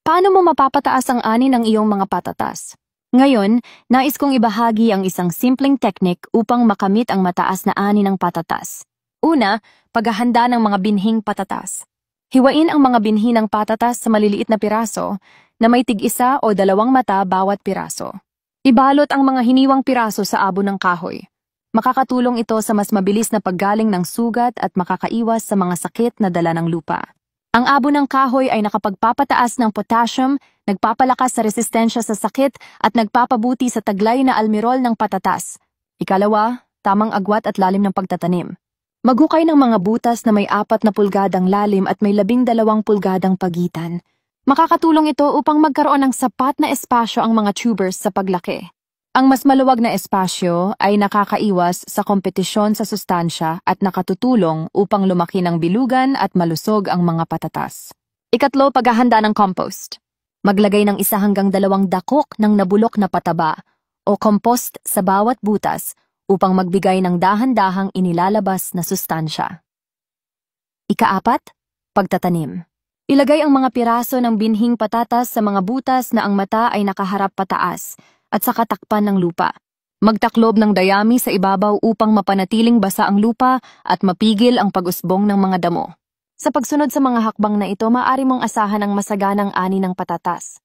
Paano mo mapapataas ang ani ng iyong mga patatas? Ngayon, nais kong ibahagi ang isang simpleng teknik upang makamit ang mataas na ani ng patatas. Una, paghahanda ng mga binhing patatas. Hiwain ang mga binhi ng patatas sa maliliit na piraso na may tig-isa o 2 mata bawat piraso. Ibalot ang mga hiniwang piraso sa abo ng kahoy. Makakatulong ito sa mas mabilis na paggaling ng sugat at makakaiwas sa mga sakit na dala ng lupa. Ang abo ng kahoy ay nakapagpapataas ng potassium, nagpapalakas sa resistensya sa sakit at nagpapabuti sa taglay na almirol ng patatas. Ikalawa, tamang agwat at lalim ng pagtatanim. Maghukay ng mga butas na may 4 na pulgadang lalim at may 12 pulgadang pagitan. Makakatulong ito upang magkaroon ng sapat na espasyo ang mga tubers sa paglaki. Ang mas maluwag na espasyo ay nakakaiwas sa kompetisyon sa sustansya at nakatutulong upang lumaki ng bilugan at malusog ang mga patatas. Ikatlo, paghahanda ng compost. Maglagay ng 1 hanggang 2 dakok ng nabulok na pataba o compost sa bawat butas upang magbigay ng dahan-dahang inilalabas na sustansya. Ika-4, pagtatanim. Ilagay ang mga piraso ng binhing patatas sa mga butas na ang mata ay nakaharap pataas at saka takpan ng lupa. Magtaklob ng dayami sa ibabaw upang mapanatiling basa ang lupa at mapigil ang pag-usbong ng mga damo. Sa pagsunod sa mga hakbang na ito, maaari mong asahan ang masaganang ani ng patatas.